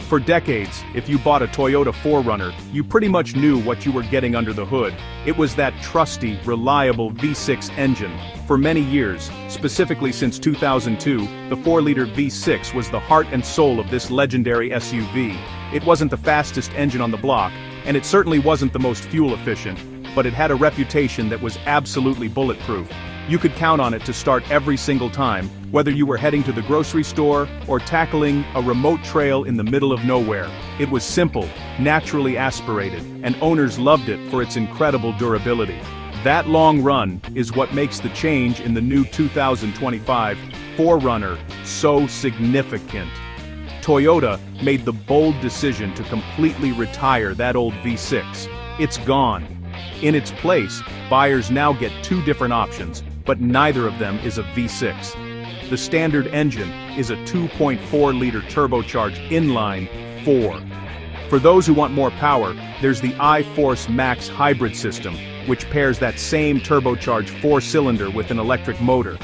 For decades, if you bought a Toyota 4Runner, you pretty much knew what you were getting under the hood. It was that trusty, reliable V6 engine. For many years, specifically since 2002, the 4-liter V6 was the heart and soul of this legendary SUV. It wasn't the fastest engine on the block, and it certainly wasn't the most fuel-efficient, but it had a reputation that was absolutely bulletproof. You could count on it to start every single time, whether you were heading to the grocery store or tackling a remote trail in the middle of nowhere. It was simple, naturally aspirated, and owners loved it for its incredible durability. That long run is what makes the change in the new 2025 4Runner so significant. Toyota made the bold decision to completely retire that old V6. It's gone. In its place, buyers now get two different options, but neither of them is a V6. The standard engine is a 2.4-liter turbocharged inline 4. For those who want more power, there's the iForce Max hybrid system, which pairs that same turbocharged 4-cylinder with an electric motor.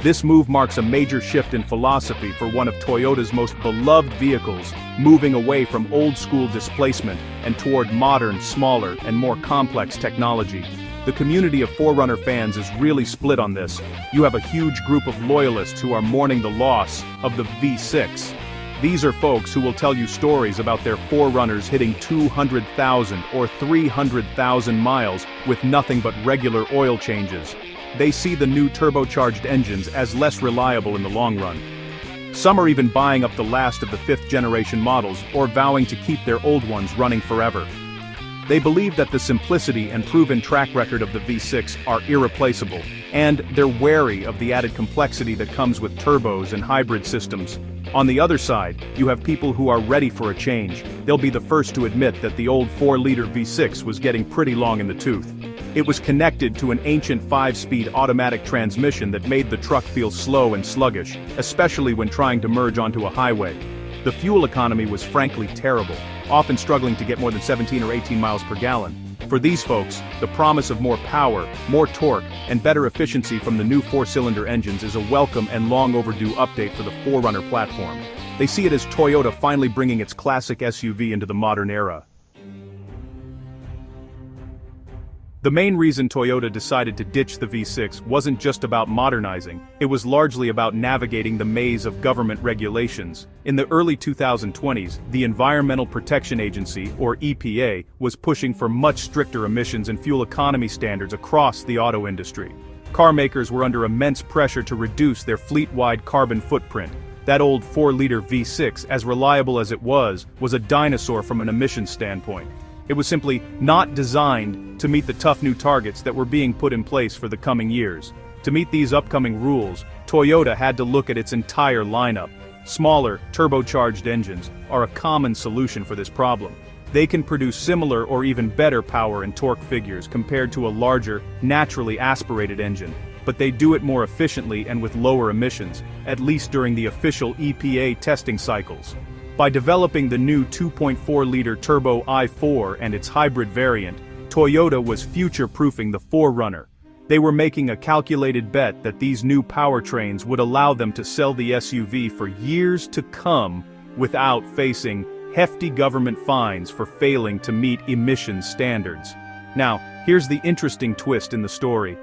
This move marks a major shift in philosophy for one of Toyota's most beloved vehicles, moving away from old-school displacement and toward modern, smaller, and more complex technology. The community of 4Runner fans is really split on this. You have a huge group of loyalists who are mourning the loss of the V6. These are folks who will tell you stories about their 4Runners hitting 200,000 or 300,000 miles with nothing but regular oil changes. They see the new turbocharged engines as less reliable in the long run. Some are even buying up the last of the 5th-generation models or vowing to keep their old ones running forever. They believe that the simplicity and proven track record of the V6 are irreplaceable, and they're wary of the added complexity that comes with turbos and hybrid systems. On the other side, you have people who are ready for a change. They'll be the first to admit that the old 4-liter V6 was getting pretty long in the tooth. It was connected to an ancient 5-speed automatic transmission that made the truck feel slow and sluggish, especially when trying to merge onto a highway. The fuel economy was frankly terrible, often struggling to get more than 17 or 18 miles per gallon. For these folks, the promise of more power, more torque, and better efficiency from the new 4-cylinder engines is a welcome and long overdue update for the 4Runner platform. They see it as Toyota finally bringing its classic SUV into the modern era. The main reason Toyota decided to ditch the V6 wasn't just about modernizing, it was largely about navigating the maze of government regulations. In the early 2020s, the Environmental Protection Agency, or EPA, was pushing for much stricter emissions and fuel economy standards across the auto industry. Car makers were under immense pressure to reduce their fleet-wide carbon footprint. That old 4-liter V6, as reliable as it was a dinosaur from an emissions standpoint. It was simply not designed to meet the tough new targets that were being put in place for the coming years. To meet these upcoming rules, Toyota had to look at its entire lineup. Smaller, turbocharged engines are a common solution for this problem. They can produce similar or even better power and torque figures compared to a larger, naturally aspirated engine, but they do it more efficiently and with lower emissions, at least during the official EPA testing cycles. By developing the new 2.4-liter turbo i4 and its hybrid variant, Toyota was future-proofing the 4Runner. They were making a calculated bet that these new powertrains would allow them to sell the SUV for years to come without facing hefty government fines for failing to meet emission standards. Now, here's the interesting twist in the story.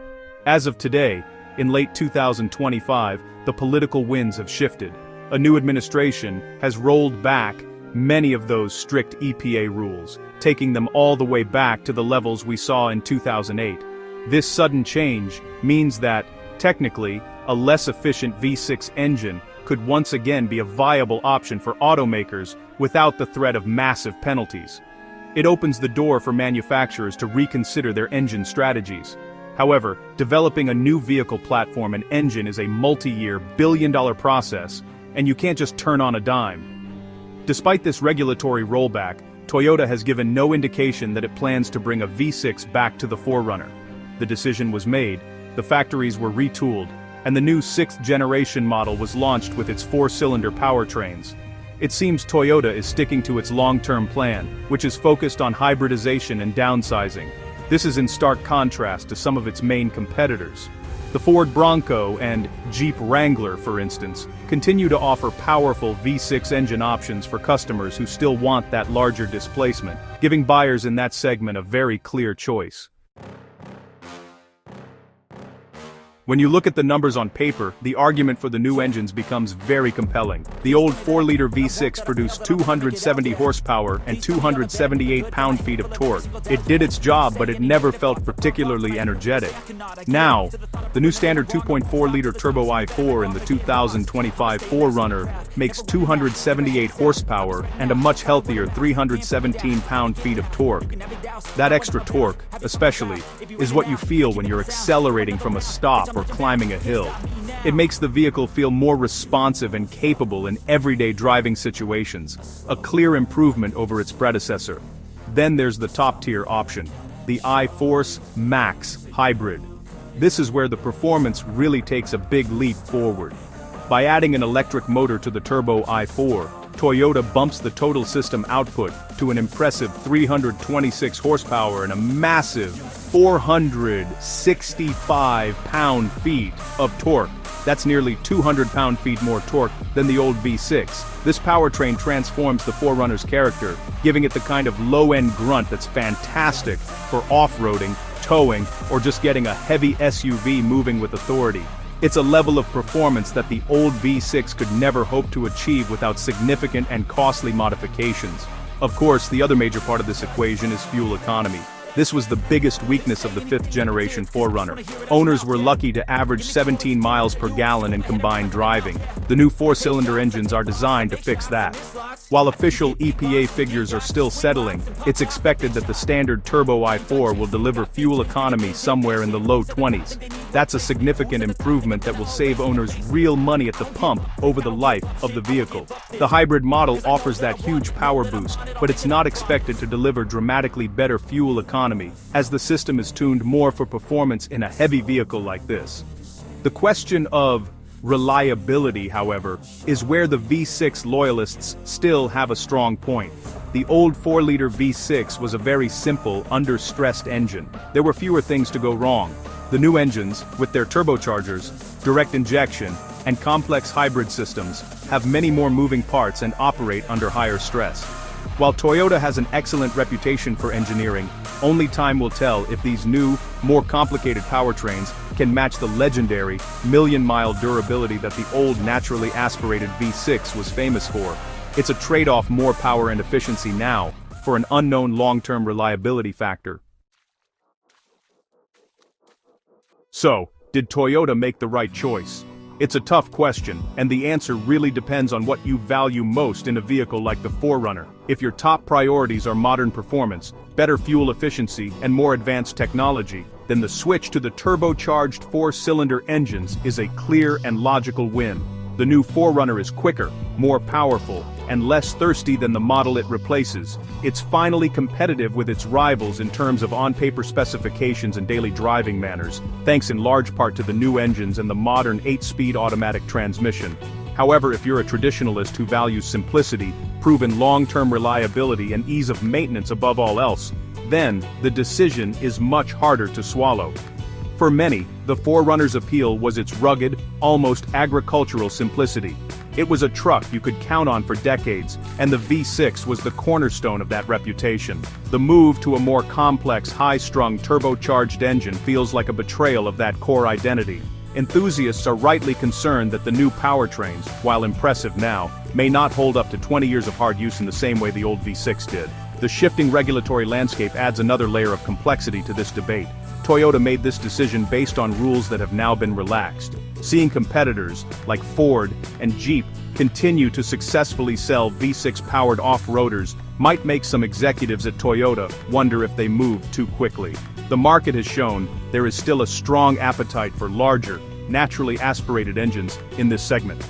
As of today, in late 2025, the political winds have shifted. A new administration has rolled back many of those strict EPA rules, taking them all the way back to the levels we saw in 2008. This sudden change means that, technically, a less efficient V6 engine could once again be a viable option for automakers without the threat of massive penalties. It opens the door for manufacturers to reconsider their engine strategies. However, developing a new vehicle platform and engine is a multi-year, billion-dollar process, and you can't just turn on a dime. Despite this regulatory rollback, Toyota has given no indication that it plans to bring a V6 back to the 4Runner. The decision was made, the factories were retooled, and the new 6th-generation model was launched with its 4-cylinder powertrains. It seems Toyota is sticking to its long-term plan, which is focused on hybridization and downsizing. This is in stark contrast to some of its main competitors. The Ford Bronco and Jeep Wrangler, for instance, continue to offer powerful V6 engine options for customers who still want that larger displacement, giving buyers in that segment a very clear choice. When you look at the numbers on paper, the argument for the new engines becomes very compelling. The old 4-liter V6 produced 270 horsepower and 278 pound-feet of torque. It did its job, but it never felt particularly energetic. Now, the new standard 2.4-liter turbo i4 in the 2025 4Runner makes 278 horsepower and a much healthier 317 pound-feet of torque. That extra torque, especially, is what you feel when you're accelerating from a stop or climbing a hill. It makes the vehicle feel more responsive and capable in everyday driving situations, a clear improvement over its predecessor. Then there's the top-tier option, the iForce Max Hybrid. This is where the performance really takes a big leap forward. By adding an electric motor to the turbo i4, Toyota bumps the total system output to an impressive 326 horsepower and a massive 465 pound-feet of torque. That's nearly 200 pound-feet more torque than the old V6. This powertrain transforms the 4Runner's character, giving it the kind of low-end grunt that's fantastic for off-roading, towing, or just getting a heavy SUV moving with authority. It's a level of performance that the old V6 could never hope to achieve without significant and costly modifications. Of course, the other major part of this equation is fuel economy. This was the biggest weakness of the 5th-generation 4Runner. Owners were lucky to average 17 miles per gallon in combined driving. The new 4-cylinder engines are designed to fix that. While official EPA figures are still settling, it's expected that the standard turbo i4 will deliver fuel economy somewhere in the low 20s. That's a significant improvement that will save owners real money at the pump over the life of the vehicle. The hybrid model offers that huge power boost, but it's not expected to deliver dramatically better fuel economy, as the system is tuned more for performance in a heavy vehicle like this. The question of reliability, however, is where the V6 loyalists still have a strong point. The old 4-liter V6 was a very simple, under-stressed engine. There were fewer things to go wrong. The new engines, with their turbochargers, direct injection, and complex hybrid systems, have many more moving parts and operate under higher stress. While Toyota has an excellent reputation for engineering, only time will tell if these new, more complicated powertrains can match the legendary, million-mile durability that the old naturally aspirated V6 was famous for. It's a trade-off: more power and efficiency now, for an unknown long-term reliability factor. So, did Toyota make the right choice? It's a tough question, and the answer really depends on what you value most in a vehicle like the 4Runner. If your top priorities are modern performance, better fuel efficiency, and more advanced technology, then the switch to the turbocharged 4-cylinder engines is a clear and logical win. The new 4Runner is quicker, more powerful, and less thirsty than the model it replaces. It's finally competitive with its rivals in terms of on-paper specifications and daily driving manners, thanks in large part to the new engines and the modern 8-speed automatic transmission. However, if you're a traditionalist who values simplicity, proven long-term reliability, and ease of maintenance above all else, then the decision is much harder to swallow. For many, the 4Runner's appeal was its rugged, almost agricultural simplicity. It was a truck you could count on for decades, and the V6 was the cornerstone of that reputation. The move to a more complex, high-strung, turbocharged engine feels like a betrayal of that core identity. Enthusiasts are rightly concerned that the new powertrains, while impressive now, may not hold up to 20 years of hard use in the same way the old V6 did. The shifting regulatory landscape adds another layer of complexity to this debate. Toyota made this decision based on rules that have now been relaxed. Seeing competitors, like Ford and Jeep, continue to successfully sell V6-powered off-roaders might make some executives at Toyota wonder if they moved too quickly. The market has shown there is still a strong appetite for larger, naturally aspirated engines in this segment.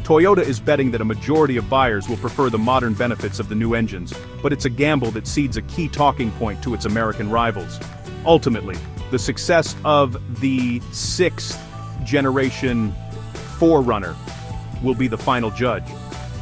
Toyota is betting that a majority of buyers will prefer the modern benefits of the new engines, but it's a gamble that cedes a key talking point to its American rivals. Ultimately, the success of the 6th-generation 4Runner will be the final judge.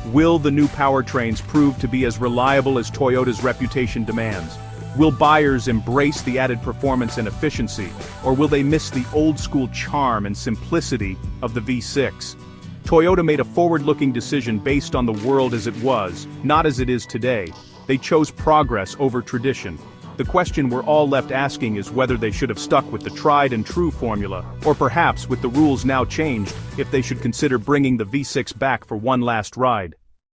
Will the new powertrains prove to be as reliable as Toyota's reputation demands? Will buyers embrace the added performance and efficiency, or will they miss the old-school charm and simplicity of the V6? Toyota made a forward-looking decision based on the world as it was, not as it is today. They chose progress over tradition. The question we're all left asking is whether they should have stuck with the tried-and-true formula, or perhaps, with the rules now changed, if they should consider bringing the V6 back for one last ride.